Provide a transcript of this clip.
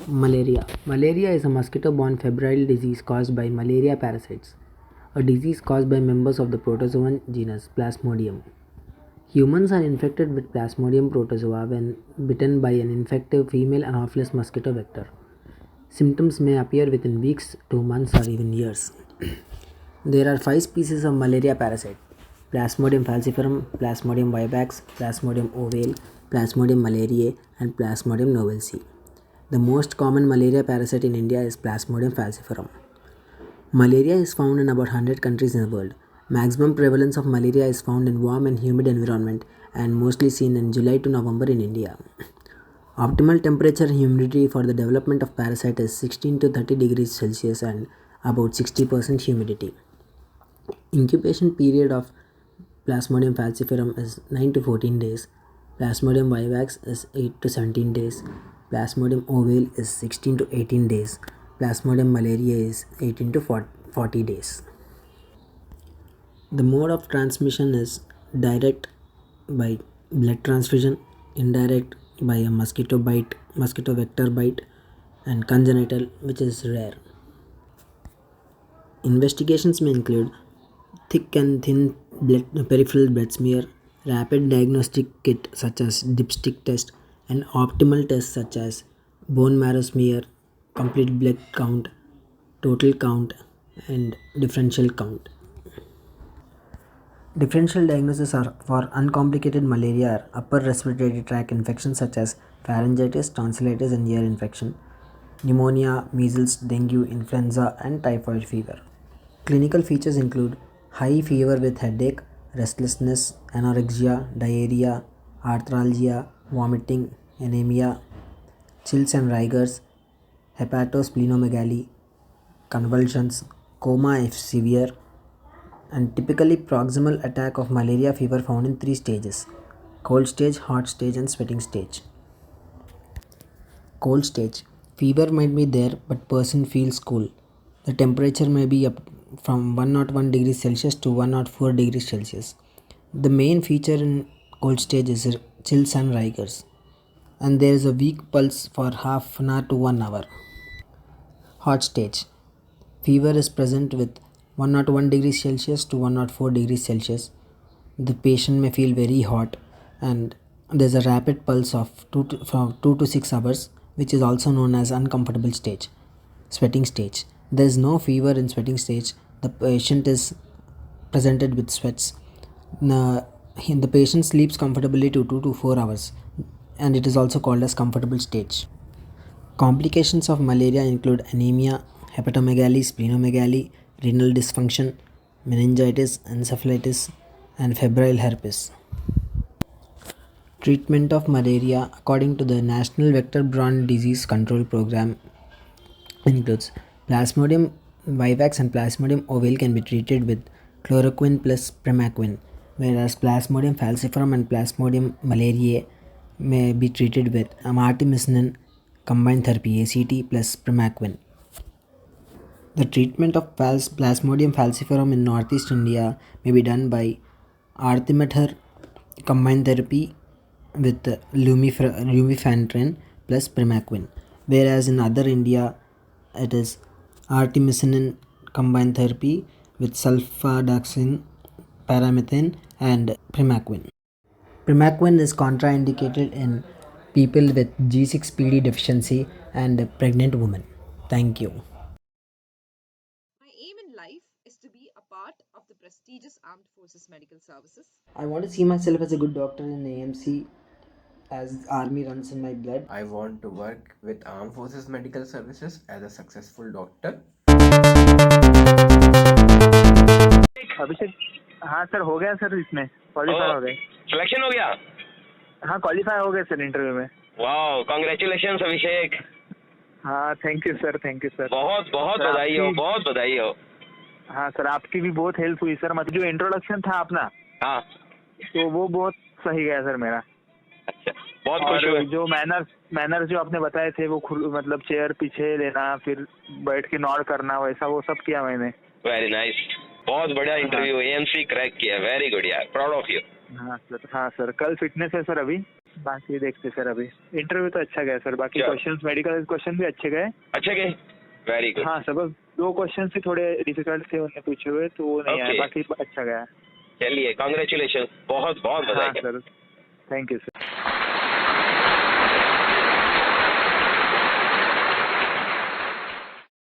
Malaria. Malaria is a mosquito-borne febrile disease caused by malaria parasites, a disease caused by members of the protozoan genus Plasmodium. Humans are infected with Plasmodium protozoa when bitten by an infective female Anopheles mosquito vector. Symptoms may appear within weeks to months or even years. There are 5 species of malaria parasite: Plasmodium falciparum, Plasmodium vivax, Plasmodium ovale, Plasmodium malariae, and Plasmodium novelsi. The most common malaria parasite in India is Plasmodium falciparum. Malaria is found in about 100 countries in the world. Maximum prevalence of malaria is found in warm and humid environment and mostly seen in July to November in India. Optimal temperature and humidity for the development of parasite is 16 to 30 degrees Celsius and about 60% humidity. Incubation period of Plasmodium falciparum is 9 to 14 days. Plasmodium vivax is 8 to 17 days. Plasmodium ovale is 16 to 18 days. Plasmodium malariae is 18 to 40 days. The mode of transmission is direct by blood transfusion, indirect by a mosquito vector bite, and congenital, which is rare. Investigations may include thick and thin peripheral blood smear, rapid diagnostic kit such as dipstick test, and optimal tests such as bone marrow smear, complete blood count, total count, and differential count. Differential diagnoses are for uncomplicated malaria are upper respiratory tract infections such as pharyngitis, tonsillitis, and ear infection, pneumonia, measles, dengue, influenza, and typhoid fever. Clinical features include high fever with headache, restlessness, anorexia, diarrhea, arthralgia, vomiting, anemia, chills and rigors, hepatosplenomegaly, convulsions, coma if severe, and typically proximal attack of malaria fever found in 3 stages: cold stage, hot stage, and sweating stage. Cold stage, fever might be there but person feels cool. The temperature may be up from 101 degrees Celsius to 104 degrees Celsius. The main feature in cold stage is chills and rigors, and there is a weak pulse for half an hour to 1 hour. Hot stage, fever is present with 101 degrees Celsius to 104 degrees Celsius. The patient may feel very hot and there's a rapid pulse of from 2 to 6 hours, which is also known as uncomfortable stage. Sweating stage, there is no fever in sweating stage. The patient is presented with sweats. The patient sleeps comfortably to 2 to 4 hours, and it is also called as comfortable stage. Complications of malaria include anemia, hepatomegaly, splenomegaly, renal dysfunction, meningitis, encephalitis, and febrile herpes. Treatment of malaria according to the National Vector-Borne Disease Control Program includes Plasmodium vivax and Plasmodium ovale can be treated with chloroquine plus primaquine, whereas Plasmodium falciparum and Plasmodium malariae may be treated with artemisinin combined therapy ACT plus primaquine. The treatment of Plasmodium falciparum in northeast India may be done by artemether combined therapy with lumefantrine plus primaquine, whereas in other India it is artemisinin combined therapy with sulfadoxine, paramethane, and primaquine. Primaquine is contraindicated in people with G6PD deficiency and pregnant women. Thank you. My aim in life is to be a part of the prestigious Armed Forces Medical Services. I want to see myself as a good doctor in AMC as army runs in my blood. I want to work with Armed Forces Medical Services as a successful doctor. अभिषेक, हाँ sir हो गया sir, इसमें qualify हो गए, selection हो गया। हाँ qualify हो गए सर इंटरव्यू में। वाह, कांग्रेचुलेशन अभिषेक। हाँ thank you sir, thank you sir. बहुत बहुत बधाई हो, बहुत बधाई हो। हाँ सर आपकी भी बहुत हेल्प हुई सर, मतलब जो इंट्रोडक्शन था अपना, हाँ तो वो बहुत सही गया सर मेरा। अच्छा, बहुत खुश हुए। जो मैनर्स जो आपने बताए थे वो मतलब चेयर पीछे लेना, फिर बैठ के नॉड करना, वैसा वो सब किया मैंने। वेरी नाइस, बहुत बढ़िया इंटरव्यू, एएमसी क्रैक किया, वेरी गुड यार, प्राउड ऑफ यू। हाँ सर, हाँ सर। कल फिटनेस है सर अभी। बाकी देखते सर, अभी इंटरव्यू तो अच्छा गया सर, बाकी क्या? क्वेश्चंस मेडिकल क्वेश्चन भी अच्छे गए। अच्छे गए, वेरी गुड। हाँ सर, बस 2 क्वेश्चन ही थोड़े डिफिकल्ट थे उन्होंने पूछे हुए, तो वो नहीं आए, Okay. बाकी अच्छा गया। चलिए, कॉन्ग्रेचुलेशन, बहुत बहुत हाँ बधाई। Sir, thank you sir.